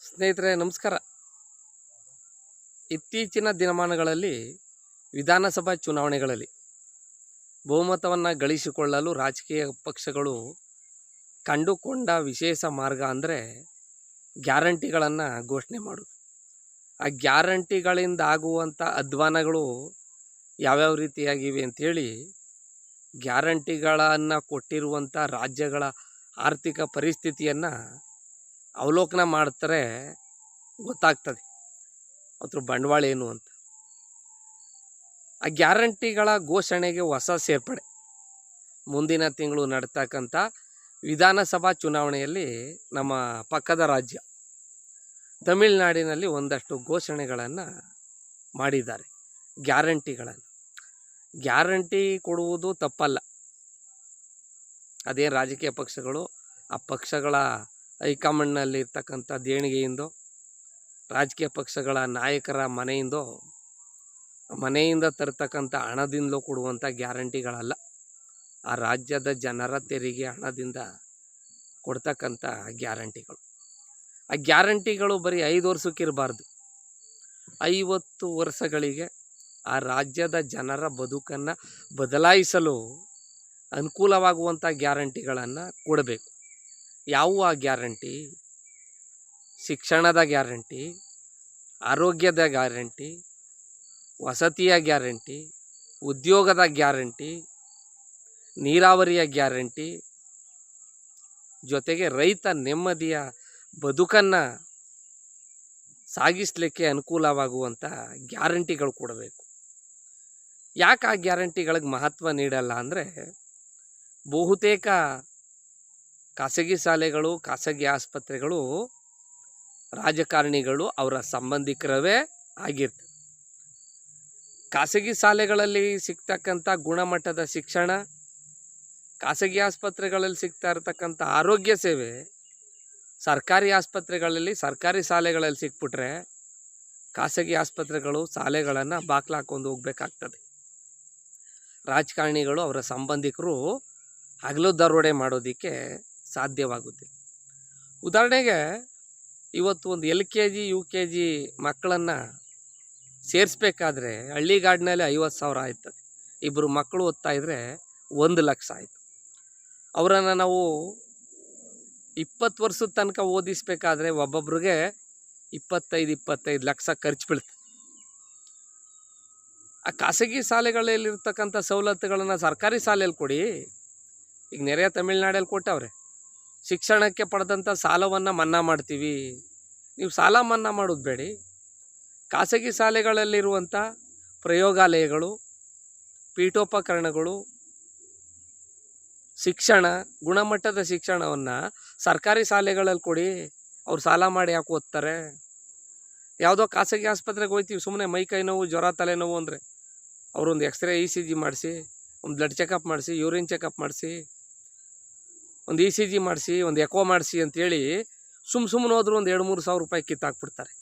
ಸ್ನೇಹಿತರೆ ನಮಸ್ಕಾರ. ಇತ್ತೀಚಿನ ದಿನಮಾನಗಳಲ್ಲಿ ವಿಧಾನಸಭಾ ಚುನಾವಣೆಗಳಲ್ಲಿ ಬಹುಮತವನ್ನು ಗಳಿಸಿಕೊಳ್ಳಲು ರಾಜಕೀಯ ಪಕ್ಷಗಳು ಕಂಡುಕೊಂಡ ವಿಶೇಷ ಮಾರ್ಗ ಅಂದರೆ ಗ್ಯಾರಂಟಿಗಳನ್ನು ಘೋಷಣೆ ಮಾಡೋದು. ಆ ಗ್ಯಾರಂಟಿಗಳಿಂದ ಆಗುವಂಥ ಅಧ್ವಾನಗಳು ಯಾವ್ಯಾವ ರೀತಿಯಾಗಿವೆ ಅಂಥೇಳಿ ಗ್ಯಾರಂಟಿಗಳನ್ನು ಕೊಟ್ಟಿರುವಂಥ ರಾಜ್ಯಗಳ ಆರ್ಥಿಕ ಪರಿಸ್ಥಿತಿಯನ್ನು ಅವಲೋಕನ ಮಾಡ್ತಾರೆ, ಗೊತ್ತಾಗ್ತದೆ ಅದ್ರ ಬಂಡವಾಳ ಏನು ಅಂತ. ಆ ಗ್ಯಾರಂಟಿಗಳ ಘೋಷಣೆಗೆ ಹೊಸ ಸೇರ್ಪಡೆ ಮುಂದಿನ ತಿಂಗಳು ನಡ್ತಕ್ಕಂಥ ವಿಧಾನಸಭಾ ಚುನಾವಣೆಯಲ್ಲಿ ನಮ್ಮ ಪಕ್ಕದ ರಾಜ್ಯ ತಮಿಳುನಾಡಿನಲ್ಲಿ ಒಂದಷ್ಟು ಘೋಷಣೆಗಳನ್ನು ಮಾಡಿದ್ದಾರೆ. ಗ್ಯಾರಂಟಿಗಳನ್ನು ಗ್ಯಾರಂಟಿ ಕೊಡುವುದು ತಪ್ಪಲ್ಲ. ಅದೇ ರಾಜಕೀಯ ಪಕ್ಷಗಳು ಆ ಪಕ್ಷಗಳ ಹೈಕಮಾಂಡ್ನಲ್ಲಿ ಇರ್ತಕ್ಕಂಥ ದೇಣಿಗೆಯಿಂದೋ ರಾಜಕೀಯ ಪಕ್ಷಗಳ ನಾಯಕರ ಮನೆಯಿಂದ ತರ್ತಕ್ಕಂಥ ಹಣದಿಂದಲೂ ಕೊಡುವಂಥ ಗ್ಯಾರಂಟಿಗಳಲ್ಲ. ಆ ರಾಜ್ಯದ ಜನರ ತೆರಿಗೆ ಹಣದಿಂದ ಕೊಡ್ತಕ್ಕಂಥ ಗ್ಯಾರಂಟಿಗಳು. ಆ ಗ್ಯಾರಂಟಿಗಳು ಬರೀ 5 ವರ್ಷಕ್ಕಿರಬಾರ್ದು, 50 ವರ್ಷಗಳಿಗೆ ಆ ರಾಜ್ಯದ ಜನರ ಬದುಕನ್ನು ಬದಲಾಯಿಸಲು ಅನುಕೂಲವಾಗುವಂಥ ಗ್ಯಾರಂಟಿಗಳನ್ನು ಕೊಡಬೇಕು. ಯಾವುವು ಆ ಗ್ಯಾರಂಟಿ? ಶಿಕ್ಷಣದ ಗ್ಯಾರಂಟಿ, ಆರೋಗ್ಯದ ಗ್ಯಾರಂಟಿ, ವಸತಿಯ ಗ್ಯಾರಂಟಿ, ಉದ್ಯೋಗದ ಗ್ಯಾರಂಟಿ, ನೀರಾವರಿಯ ಗ್ಯಾರಂಟಿ, ಜೊತೆಗೆ ರೈತ ನೆಮ್ಮದಿಯ ಬದುಕನ್ನು ಸಾಗಿಸಲಿಕ್ಕೆ ಅನುಕೂಲವಾಗುವಂಥ ಗ್ಯಾರಂಟಿಗಳು ಕೊಡಬೇಕು. ಯಾಕೆ ಆ ಗ್ಯಾರಂಟಿಗಳಿಗೆ ಮಹತ್ವ ನೀಡಲ್ಲ ಅಂದರೆ, ಬಹುತೇಕ ಖಾಸಗಿ ಶಾಲೆಗಳು, ಖಾಸಗಿ ಆಸ್ಪತ್ರೆಗಳು ರಾಜಕಾರಣಿಗಳು ಅವರ ಸಂಬಂಧಿಕರವೇ ಆಗಿರ್ತದೆ. ಖಾಸಗಿ ಶಾಲೆಗಳಲ್ಲಿ ಸಿಗ್ತಕ್ಕಂಥ ಗುಣಮಟ್ಟದ ಶಿಕ್ಷಣ, ಖಾಸಗಿ ಆಸ್ಪತ್ರೆಗಳಲ್ಲಿ ಸಿಗ್ತಾ ಇರತಕ್ಕಂಥ ಆರೋಗ್ಯ ಸೇವೆ ಸರ್ಕಾರಿ ಆಸ್ಪತ್ರೆಗಳಲ್ಲಿ, ಸರ್ಕಾರಿ ಶಾಲೆಗಳಲ್ಲಿ ಸಿಕ್ಬಿಟ್ರೆ ಖಾಸಗಿ ಆಸ್ಪತ್ರೆಗಳು ಶಾಲೆಗಳನ್ನು ಬಾಕ್ಲಾಕೊಂಡು ಹೋಗ್ಬೇಕಾಗ್ತದೆ. ರಾಜಕಾರಣಿಗಳು ಅವರ ಸಂಬಂಧಿಕರು ಹಗಲು ದರೋಡೆ ಮಾಡೋದಕ್ಕೆ ಸಾಧ್ಯವಾಗುತ್ತಿಲ್ಲ. ಉದಾಹರಣೆಗೆ ಇವತ್ತು ಒಂದು LKG UKG ಮಕ್ಕಳನ್ನು ಸೇರಿಸ್ಬೇಕಾದ್ರೆ ಹಳ್ಳಿಗಾಡಿನಲ್ಲಿ 50,000 ಆಯ್ತದೆ. ಇಬ್ಬರು ಮಕ್ಕಳು ಓದ್ತಾ ಇದ್ದರೆ 1 ಲಕ್ಷ ಆಯಿತು. ಅವರನ್ನು ನಾವು 20 ವರ್ಷದ ತನಕ ಓದಿಸ್ಬೇಕಾದ್ರೆ ಒಬ್ಬೊಬ್ರಿಗೆ 25 ಲಕ್ಷ ಖರ್ಚು ಬೀಳ್ತದೆ. ಆ ಖಾಸಗಿ ಶಾಲೆಗಳಲ್ಲಿರ್ತಕ್ಕಂಥ ಸವಲತ್ತುಗಳನ್ನು ಸರ್ಕಾರಿ ಶಾಲೆಯಲ್ಲಿ ಕೊಡಿ. ಈಗ ನೆರೆಯ ತಮಿಳುನಾಡಲ್ಲಿ ಕೊಟ್ಟವ್ರೆ. ಶಿಕ್ಷಣಕ್ಕೆ ಪಡೆದಂಥ ಸಾಲವನ್ನು ಮನ್ನಾ ಮಾಡ್ತೀವಿ. ನೀವು ಸಾಲ ಮನ್ನಾ ಮಾಡೋದು ಬೇಡಿ, ಖಾಸಗಿ ಶಾಲೆಗಳಲ್ಲಿರುವಂಥ ಪ್ರಯೋಗಾಲಯಗಳು, ಪೀಠೋಪಕರಣಗಳು, ಶಿಕ್ಷಣ, ಗುಣಮಟ್ಟದ ಶಿಕ್ಷಣವನ್ನು ಸರ್ಕಾರಿ ಶಾಲೆಗಳಲ್ಲಿ ಕೊಡಿ. ಅವ್ರು ಸಾಲ ಮಾಡಿ ಯಾಕೆ ಓದ್ತಾರೆ? ಯಾವುದೋ ಖಾಸಗಿ ಆಸ್ಪತ್ರೆಗೆ ಹೋಗ್ತೀವಿ ಸುಮ್ಮನೆ ಮೈಕೈ ನೋವು, ಜ್ವರ, ತಲೆನೋವು ಅಂದರೆ ಅವರೊಂದು ಎಕ್ಸ್ರೇ ECG ಮಾಡಿಸಿ, ಒಂದು ಬ್ಲಡ್ ಚೆಕಪ್ ಮಾಡಿಸಿ, ಯೂರಿನ್ ಚೆಕಪ್ ಮಾಡಿಸಿ, ಒಂದು ECG ಮಾಡಿಸಿ, ಒಂದು ಎಕೋ ಮಾಡಿಸಿ ಅಂಥೇಳಿ ಸುಮ್ಮನೆ ಹೋದ್ರು ಒಂದು 2-3 ಸಾವಿರ ರೂಪಾಯಿ ಕಿತ್ತಾಕ್ಬಿಡ್ತಾರೆ.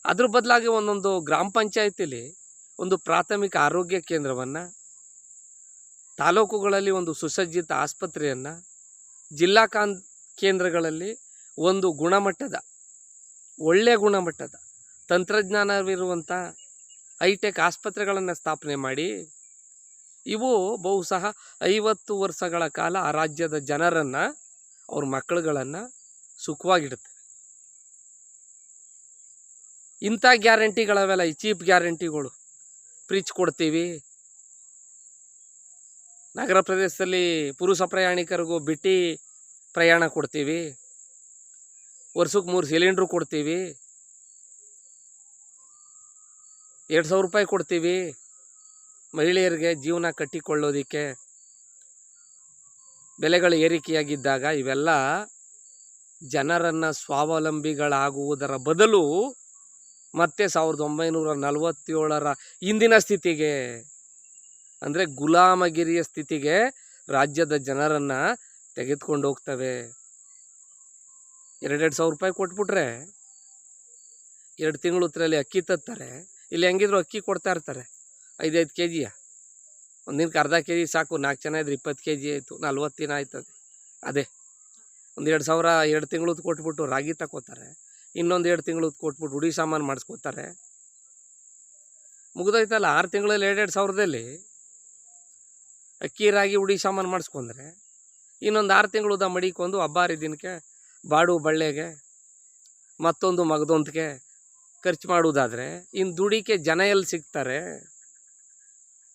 ಅದ್ರ ಬದಲಾಗಿ ಒಂದೊಂದು ಗ್ರಾಮ ಪಂಚಾಯತಿಲಿ ಒಂದು ಪ್ರಾಥಮಿಕ ಆರೋಗ್ಯ ಕೇಂದ್ರವನ್ನು, ತಾಲೂಕುಗಳಲ್ಲಿ ಒಂದು ಸುಸಜ್ಜಿತ ಆಸ್ಪತ್ರೆಯನ್ನು, ಜಿಲ್ಲಾ ಕೇಂದ್ರಗಳಲ್ಲಿ ಒಂದು ಒಳ್ಳೆಯ ಗುಣಮಟ್ಟದ ತಂತ್ರಜ್ಞಾನವಿರುವಂಥ ಹೈಟೆಕ್ ಆಸ್ಪತ್ರೆಗಳನ್ನು ಸ್ಥಾಪನೆ ಮಾಡಿ, ಇವು ಬಹುಶಃ 50 ವರ್ಷಗಳ ಕಾಲ ಆ ರಾಜ್ಯದ ಜನರನ್ನು, ಅವ್ರ ಮಕ್ಕಳುಗಳನ್ನು ಸುಖವಾಗಿಡುತ್ತೆ. ಇಂಥ ಗ್ಯಾರಂಟಿಗಳವೆಲ್ಲ ಈ ಚೀಪ್ ಗ್ಯಾರಂಟಿಗಳು. ಫ್ರಿಜ್ ಕೊಡ್ತೀವಿ, ನಗರ ಪ್ರದೇಶದಲ್ಲಿ ಪುರುಷ ಪ್ರಯಾಣಿಕರಿಗೂ ಬಿಟ್ಟು ಪ್ರಯಾಣ ಕೊಡ್ತೀವಿ, ವರ್ಷಕ್ಕೆ 3 ಸಿಲಿಂಡ್ರು ಕೊಡ್ತೀವಿ, 2,000 ರೂಪಾಯಿ ಕೊಡ್ತೀವಿ ಮಹಿಳೆಯರಿಗೆ ಜೀವನ ಕಟ್ಟಿಕೊಳ್ಳೋದಕ್ಕೆ. ಬೆಲೆಗಳು ಏರಿಕೆಯಾಗಿದ್ದಾಗ ಇವೆಲ್ಲ ಜನರನ್ನು ಸ್ವಾವಲಂಬಿಗಳಾಗುವುದರ ಬದಲು ಮತ್ತೆ 1947ರ ಹಿಂದಿನ ಸ್ಥಿತಿಗೆ, ಅಂದರೆ ಗುಲಾಮಗಿರಿಯ ಸ್ಥಿತಿಗೆ ರಾಜ್ಯದ ಜನರನ್ನು ತೆಗೆದುಕೊಂಡು ಹೋಗ್ತವೆ. 2,000 ರೂಪಾಯಿ ಕೊಟ್ಬಿಟ್ರೆ 2 ತಿಂಗಳು ಹೊತ್ತರಲ್ಲಿ ಅಕ್ಕಿ ತತ್ತಾರೆ. ಇಲ್ಲಿ ಹೆಂಗಿದ್ರು ಅಕ್ಕಿ ಕೊಡ್ತಾ ಇರ್ತಾರೆ 5 kg. ಒಂದಿನಕ್ಕೆ ಅರ್ಧ kg ಸಾಕು. 4 ಜನ ಇದ್ರೆ 20 kg ಆಯಿತು, 40 ದಿನ ಆಯ್ತದೆ. ಅದೇ ಒಂದು 2,000 2 ತಿಂಗಳು ಕೊಟ್ಬಿಟ್ಟು ರಾಗಿ ತಗೋತಾರೆ. ಇನ್ನೊಂದು 2 ತಿಂಗಳು ಕೊಟ್ಬಿಟ್ಟು ಉಡಿ ಸಾಮಾನು ಮಾಡಿಸ್ಕೋತಾರೆ. ಮುಗಿದೋಯ್ತಲ್ಲ. 6 ತಿಂಗಳಲ್ಲಿ 2,000 ಅಕ್ಕಿ ರಾಗಿ ಉಡಿ ಸಾಮಾನು ಮಾಡಿಸ್ಕೊಂಡ್ರೆ ಇನ್ನೊಂದು 6 ತಿಂಗಳು ಉದ ಮಡಿಕೊಂಡು ಹಬ್ಬ ಹರಿದಿನಕ್ಕೆ ಬಾಡು ಬಳ್ಳೆಗೆ ಮತ್ತೊಂದು ಮಗದೊಂದಕ್ಕೆ ಖರ್ಚು ಮಾಡುವುದಾದರೆ ಇನ್ನು ದುಡಿಕೆ ಜನ ಎಲ್ಲಿ ಸಿಗ್ತಾರೆ?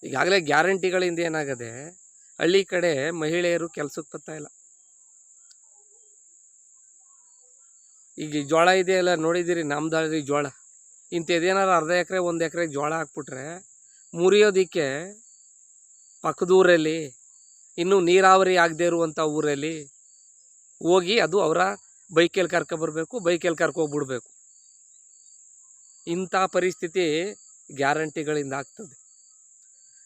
ಈಗಾಗಲೇ ಗ್ಯಾರಂಟಿಗಳಿಂದ ಏನಾಗದೆ, ಹಳ್ಳಿ ಕಡೆ ಮಹಿಳೆಯರು ಕೆಲಸಕ್ಕೆ ಬರ್ತಾ ಇಲ್ಲ. ಈಗ ಜೋಳ ಇದೆಯಲ್ಲ ನೋಡಿದ್ದೀರಿ, ನಮ್ದು ಜೋಳ ಇಂಥದ್ದೇನಾರು ಅರ್ಧ ಎಕರೆ 1 ಎಕರೆ ಜೋಳ ಹಾಕ್ಬಿಟ್ರೆ ಮುರಿಯೋದಕ್ಕೆ ಪಕ್ಕದೂರಲ್ಲಿ ಇನ್ನೂ ನೀರಾವರಿ ಆಗದೆ ಇರುವಂಥ ಊರಲ್ಲಿ ಹೋಗಿ ಅದು ಅವರ ಬೈಕಲ್ಲಿ ಕರ್ಕೊಬರ್ಬೇಕು, ಬೈಕಲ್ಲಿ ಕರ್ಕೊಬಿಡ್ಬೇಕು. ಇಂಥ ಪರಿಸ್ಥಿತಿ ಗ್ಯಾರಂಟಿಗಳಿಂದ ಆಗ್ತದೆ.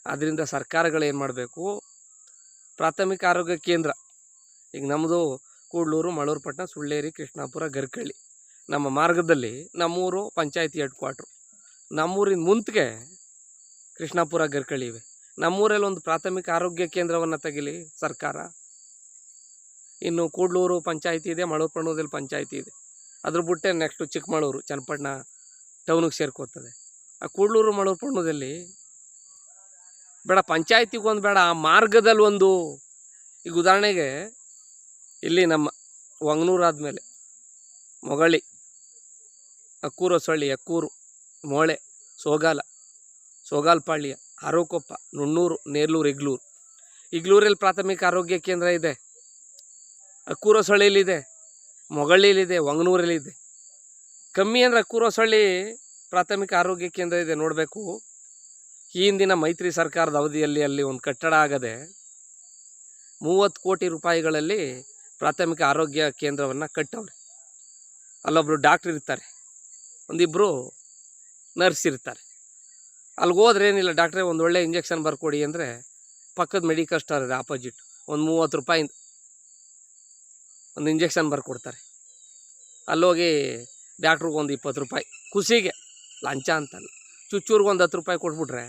ಆದ್ದರಿಂದ ಸರ್ಕಾರಗಳೇನು ಮಾಡಬೇಕು, ಪ್ರಾಥಮಿಕ ಆರೋಗ್ಯ ಕೇಂದ್ರ, ಈಗ ನಮ್ಮದು ಕೂಡ್ಲೂರು, ಮಳೂರುಪಟ್ಟಣ, ಸುಳ್ಳೇರಿ, ಕೃಷ್ಣಾಪುರ, ಗರ್ಕಳ್ಳಿ ನಮ್ಮ ಮಾರ್ಗದಲ್ಲಿ ನಮ್ಮೂರು ಪಂಚಾಯತಿ ಹೆಡ್ ಕ್ವಾರ್ಟ್ರು. ನಮ್ಮೂರಿನ ಮುಂತಿಗೆ ಕೃಷ್ಣಾಪುರ, ಗರ್ಕಳ್ಳಿ ಇವೆ. ನಮ್ಮೂರಲ್ಲಿ ಒಂದು ಪ್ರಾಥಮಿಕ ಆರೋಗ್ಯ ಕೇಂದ್ರವನ್ನು ತೆಗಿಲಿ ಸರ್ಕಾರ. ಇನ್ನು ಕೂಡ್ಲೂರು ಪಂಚಾಯತಿ ಇದೆ, ಮಳೂರುಪಟ್ಟಣದಲ್ಲಿ ಪಂಚಾಯತಿ ಇದೆ. ಅದ್ರ ಬಿಟ್ಟೆ ನೆಕ್ಸ್ಟು ಚಿಕ್ಕಮಗಳೂರು, ಚನ್ನಪಟ್ಟಣ ಟೌನಿಗೆ ಸೇರ್ಕೋತದೆ. ಆ ಕೂಡ್ಲೂರು ಮಳೂರುಪಟ್ಟಣದಲ್ಲಿ ಬೇಡ, ಪಂಚಾಯತಿಗೊಂದು ಬೇಡ, ಆ ಮಾರ್ಗದಲ್ಲಿ ಒಂದು. ಈಗ ಉದಾಹರಣೆಗೆ ಇಲ್ಲಿ ನಮ್ಮ ವಂಗನೂರು ಆದಮೇಲೆ ಮೊಗಳಿ, ಅಕ್ಕೂರು ಹೊಸಳ್ಳಿ, ಅಕ್ಕೂರು, ಮೋಳೆ, ಸೋಗಾಲ್ಪಾಳ್ಯ, ಆರೋಕೊಪ್ಪ, ನುಣ್ಣೂರು, ನೇರ್ಲೂರು, ಇಗ್ಲೂರಲ್ಲಿ ಪ್ರಾಥಮಿಕ ಆರೋಗ್ಯ ಕೇಂದ್ರ ಇದೆ. ಅಕ್ಕೂರು ಹೊಸಳ್ಳಿಲಿದೆ, ಮೊಗಳ್ಳಿಲಿದೆ, ವಂಗನೂರಲ್ಲಿದೆ. ಕಮ್ಮಿ ಅಂದರೆ ಅಕ್ಕೂರು ಹೊಸಳ್ಳಿ ಪ್ರಾಥಮಿಕ ಆರೋಗ್ಯ ಕೇಂದ್ರ ಇದೆ, ನೋಡಬೇಕು. ಈ ಹಿಂದಿನ ಮೈತ್ರಿ ಸರ್ಕಾರದ ಅವಧಿಯಲ್ಲಿ ಅಲ್ಲಿ ಒಂದು ಕಟ್ಟಡ ಆಗದೆ 30 ಕೋಟಿ ರೂಪಾಯಿಗಳಲ್ಲಿ ಪ್ರಾಥಮಿಕ ಆರೋಗ್ಯ ಕೇಂದ್ರವನ್ನು ಕಟ್ಟವ್ರೆ. ಅಲ್ಲೊಬ್ಬರು ಡಾಕ್ಟ್ರ್ ಇರ್ತಾರೆ, ಒಂದಿಬ್ಬರು ನರ್ಸ್ ಇರ್ತಾರೆ. ಅಲ್ಲಿಗೆ ಹೋದ್ರೆ ಏನಿಲ್ಲ, ಡಾಕ್ಟ್ರೇ ಒಂದು ಒಳ್ಳೆ ಇಂಜೆಕ್ಷನ್ ಬರ್ಕೊಡಿ ಅಂದರೆ ಪಕ್ಕದ ಮೆಡಿಕಲ್ ಸ್ಟೋರ್ ಇದೆ ಆಪೋಸಿಟ್, ಒಂದು 30 ರೂಪಾಯಿಂದ ಒಂದು ಇಂಜೆಕ್ಷನ್ ಬರ್ಕೊಡ್ತಾರೆ. ಅಲ್ಲೋಗಿ ಡಾಕ್ಟ್ರಿಗೆ ಒಂದು 20 ರೂಪಾಯಿ ಖುಷಿಗೆ, ಲಂಚ ಅಂತಲ್ಲ, ಚುಚ್ಚೂರ್ಗೆ ಒಂದು 10 ರೂಪಾಯಿ ಕೊಟ್ಬಿಟ್ರೆ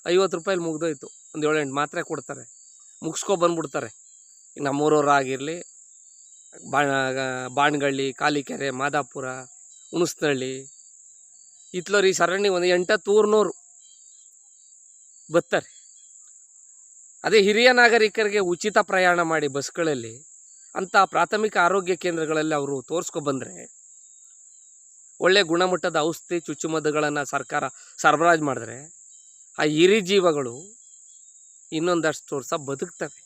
50 ರೂಪಾಯಲ್ಲಿ ಮುಗ್ದೋಯ್ತು. ಒಂದು 7-8 ಮಾತ್ರೆ ಕೊಡ್ತಾರೆ, ಮುಗಿಸ್ಕೊಬಂದ್ಬಿಡ್ತಾರೆ. ಈಗ ನಮ್ಮೂರವ್ರು ಆಗಿರಲಿ, ಬಾಣಗಳ್ಳಿ, ಕಾಲಿಕೆರೆ, ಮಾದಾಪುರ, ಹುಣಸ್ನಳ್ಳಿ, ಇತ್ಲೋರು ಈ ಸರಣಿ ಒಂದು 8-10 ಊರ್ನೋರು ಬರ್ತಾರೆ. ಅದೇ ಹಿರಿಯ ನಾಗರಿಕರಿಗೆ ಉಚಿತ ಪ್ರಯಾಣ ಮಾಡಿ ಬಸ್ಗಳಲ್ಲಿ ಅಂಥ ಪ್ರಾಥಮಿಕ ಆರೋಗ್ಯ ಕೇಂದ್ರಗಳಲ್ಲಿ ಅವರು ತೋರಿಸ್ಕೊಬಂದರೆ ಒಳ್ಳೆ ಗುಣಮಟ್ಟದ ಔಷಧಿ ಚುಚ್ಚುಮದ್ದುಗಳನ್ನು ಸರ್ಕಾರ ಸರಬರಾಜು ಮಾಡಿದ್ರೆ ಆ ಹಿರಿ ಜೀವಗಳು ಇನ್ನೊಂದಷ್ಟು ವರ್ಷ ಬದುಕ್ತವೆ.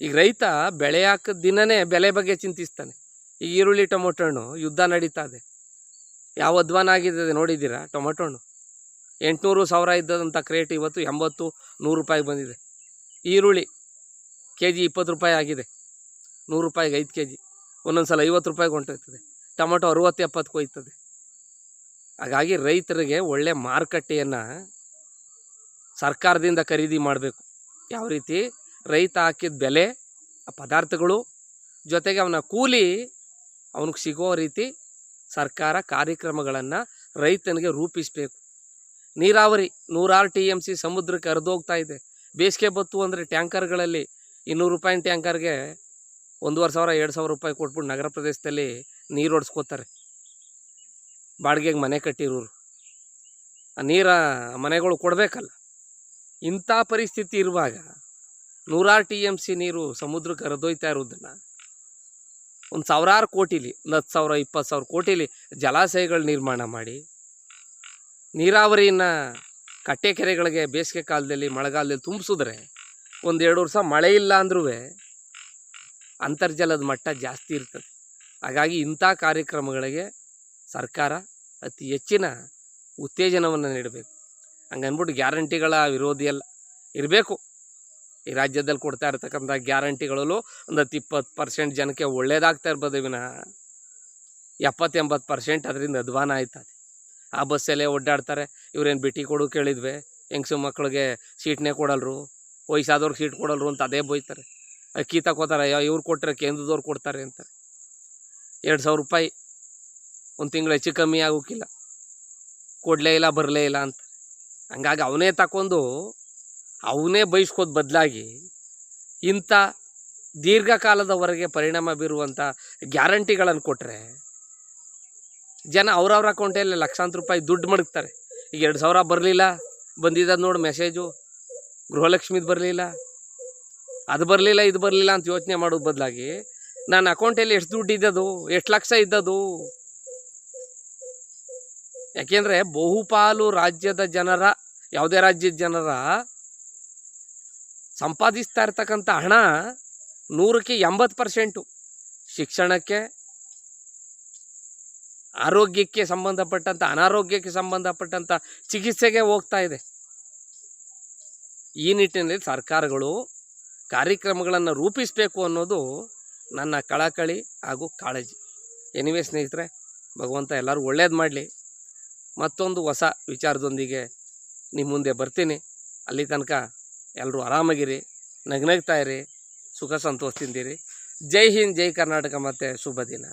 ಈಗ ರೈತ ಬೆಳೆ ಹಾಕಿದ ದಿನವೇ ಬೆಲೆ ಬಗ್ಗೆ ಚಿಂತಿಸ್ತಾನೆ. ಈಗ ಈರುಳ್ಳಿ, ಟೊಮೊಟೊ ಹಣ್ಣು ಯುದ್ಧ ನಡೀತಾ ಇದೆ. ಯಾವ ಅಧ್ವಾನ ಆಗಿದೆ ನೋಡಿದ್ದೀರಾ? ಟೊಮೊಟೊ ಹಣ್ಣು 800-1000 ಇದ್ದದಂಥ ಕ್ರೇಟ್ ಇವತ್ತು 80-100 ರೂಪಾಯಿಗೆ ಬಂದಿದೆ. ಈರುಳ್ಳಿ KG 20 ರೂಪಾಯಿ ಆಗಿದೆ, 100 ರೂಪಾಯಿಗೆ 5 kg, ಒಂದೊಂದು ಸಲ 50 ರೂಪಾಯಿಗೆ ಹೊಂಟೋಯ್ತದೆ. ಟೊಮೊಟೊ 60-70 ಹೋಯ್ತದೆ. ಹಾಗಾಗಿ ರೈತರಿಗೆ ಒಳ್ಳೆ ಮಾರುಕಟ್ಟೆಯನ್ನು ಸರ್ಕಾರದಿಂದ ಖರೀದಿ ಮಾಡಬೇಕು. ಯಾವ ರೀತಿ? ರೈತ ಹಾಕಿದ ಬೆಲೆ, ಆ ಪದಾರ್ಥಗಳು ಜೊತೆಗೆ ಅವನ ಕೂಲಿ ಅವನಿಗೆ ಸಿಗೋ ರೀತಿ ಸರ್ಕಾರ ಕಾರ್ಯಕ್ರಮಗಳನ್ನು ರೈತನಿಗೆ ರೂಪಿಸಬೇಕು. ನೀರಾವರಿ 106 TMC ಸಮುದ್ರಕ್ಕೆ ಹರಿದೋಗ್ತಾ ಇದೆ. ಬೇಸಿಗೆ ಬತ್ತು ಅಂದರೆ ಟ್ಯಾಂಕರ್ಗಳಲ್ಲಿ 200 ರೂಪಾಯಿ ಟ್ಯಾಂಕರ್ಗೆ 1500-2000 ರೂಪಾಯಿ ಕೊಟ್ಬಿಟ್ಟು ನಗರ ಪ್ರದೇಶದಲ್ಲಿ ನೀರು ಹೊಡ್ಸ್ಕೋತಾರೆ. ಬಾಡಿಗೆಗೆ ಮನೆ ಕಟ್ಟಿರೋರು ಆ ನೀರ ಮನೆಗಳು ಕೊಡಬೇಕಲ್ಲ. ಇಂಥ ಪರಿಸ್ಥಿತಿ ಇರುವಾಗ 106 TMC ನೀರು ಸಮುದ್ರಕ್ಕೆ ಹರಿದೋಯ್ತಾ ಇರೋದನ್ನು ಒಂದು 1000 ಕೋಟಿಲಿ, 10,000-20,000 ಕೋಟಿಲಿ ಜಲಾಶಯಗಳು ನಿರ್ಮಾಣ ಮಾಡಿ ನೀರಾವರಿಯನ್ನು ಕಟ್ಟೆ ಕೆರೆಗಳಿಗೆ ಬೇಸಿಗೆ ಕಾಲದಲ್ಲಿ, ಮಳೆಗಾಲದಲ್ಲಿ ತುಂಬಿಸಿದ್ರೆ 1-2 ವರ್ಷ ಮಳೆ ಇಲ್ಲ ಅಂದ್ರೂ ಅಂತರ್ಜಲದ ಮಟ್ಟ ಜಾಸ್ತಿ ಇರ್ತದೆ. ಹಾಗಾಗಿ ಇಂಥ ಕಾರ್ಯಕ್ರಮಗಳಿಗೆ ಸರ್ಕಾರ ಅತಿ ಹೆಚ್ಚಿನ ಉತ್ತೇಜನವನ್ನು ನೀಡಬೇಕು. ಹಂಗನ್ಬಿಟ್ಟು ಗ್ಯಾರಂಟಿಗಳ ವಿರೋಧಿಯಲ್ಲ, ಇರಬೇಕು. ಈ ರಾಜ್ಯದಲ್ಲಿ ಕೊಡ್ತಾ ಇರ್ತಕ್ಕಂಥ ಗ್ಯಾರಂಟಿಗಳಲ್ಲೂ ಒಂದು 10-20% ಜನಕ್ಕೆ ಒಳ್ಳೇದಾಗ್ತಾ ಇರ್ಬೋದು ವಿನಃ 70-80% ಅದರಿಂದ ಅಧ್ವಾನ ಆಯ್ತದೆ. ಆ ಬಸ್ಸಲ್ಲೇ ಓಡಾಡ್ತಾರೆ. ಇವ್ರೇನು ಭೇಟಿ ಕೊಡು ಕೇಳಿದ್ವಿ, ಹೆಂಗಸು ಮಕ್ಕಳಿಗೆ ಸೀಟ್ನೇ ಕೊಡಲ್ರು, ವಯಸ್ಸಾದವ್ರಿಗೆ ಸೀಟ್ ಕೊಡಲ್ರು ಅಂತ ಅದೇ ಬೈತಾರೆ. ಅಕ್ಕಿ ತಗೋತಾರೆ, ಇವ್ರು ಕೊಟ್ಟರೆ ಕೇಂದ್ರದವ್ರು ಕೊಡ್ತಾರೆ ಅಂತ. 2,000 ರೂಪಾಯಿ ಒಂದು ತಿಂಗಳು ಹೆಚ್ಚು ಕಮ್ಮಿ ಆಗೋಕ್ಕಿಲ್ಲ, ಕೊಡಲೇ ಇಲ್ಲ, ಬರಲೇ ಇಲ್ಲ ಅಂತ. ಹಂಗಾಗಿ ಅವನೇ ತಗೊಂಡು ಅವನೇ ಬಯಸ್ಕೋದು ಬದಲಾಗಿ ಇಂಥ ದೀರ್ಘಕಾಲದವರೆಗೆ ಪರಿಣಾಮ ಬೀರುವಂಥ ಗ್ಯಾರಂಟಿಗಳನ್ನು ಕೊಟ್ಟರೆ ಜನ ಅವ್ರವ್ರ ಅಕೌಂಟಲ್ಲಿ ಲಕ್ಷಾಂತರ ರೂಪಾಯಿ ದುಡ್ಡು ಮಡಗ್ತಾರೆ. ಈಗ 2,000 ಬರಲಿಲ್ಲ, ಬಂದಿದ್ದು ನೋಡಿ ಮೆಸೇಜು, ಗೃಹಲಕ್ಷ್ಮಿದು ಬರಲಿಲ್ಲ, ಅದು ಬರಲಿಲ್ಲ, ಇದು ಬರಲಿಲ್ಲ ಅಂತ ಯೋಚನೆ ಮಾಡೋದು ಬದಲಾಗಿ ನನ್ನ ಅಕೌಂಟಲ್ಲಿ ಎಷ್ಟು ದುಡ್ಡು ಇದ್ದದು, ಎಷ್ಟು ಲಕ್ಷ ಇದ್ದದು. ಯಾಕೆಂದರೆ ಬಹುಪಾಲು ರಾಜ್ಯದ ಜನರ, ಯಾವುದೇ ರಾಜ್ಯದ ಜನರ ಸಂಪಾದಿಸ್ತಾ ಇರ್ತಕ್ಕಂಥ ಹಣ 100ಕ್ಕೆ 80% ಶಿಕ್ಷಣಕ್ಕೆ, ಆರೋಗ್ಯಕ್ಕೆ ಸಂಬಂಧಪಟ್ಟಂಥ, ಅನಾರೋಗ್ಯಕ್ಕೆ ಸಂಬಂಧಪಟ್ಟಂಥ ಚಿಕಿತ್ಸೆಗೆ ಹೋಗ್ತಾ ಇದೆ. ಈ ನಿಟ್ಟಿನಲ್ಲಿ ಸರ್ಕಾರಗಳು ಕಾರ್ಯಕ್ರಮಗಳನ್ನು ರೂಪಿಸಬೇಕು ಅನ್ನೋದು ನನ್ನ ಕಳಕಳಿ ಹಾಗೂ ಕಾಳಜಿ. ಎನಿವೇ ಸ್ನೇಹಿತರೆ, ಭಗವಂತ ಎಲ್ಲರೂ ಒಳ್ಳೇದು ಮಾಡಲಿ. ಮತ್ತೊಂದು ಹೊಸ ವಿಚಾರದೊಂದಿಗೆ ನಿಮ್ಮ ಮುಂದೆ ಬರ್ತೀನಿ. ಅಲ್ಲಿ ತನಕ ಎಲ್ಲರೂ ಆರಾಮಾಗಿರಿ, ನಗ್ನಗ್ತಾ ಇರಿ, ಸುಖ ಸಂತೋಷದಿಂದಿರಿ. ಜೈ ಹಿಂದ್, ಜೈ ಕರ್ನಾಟಕ, ಮತ್ತು ಶುಭ ದಿನ.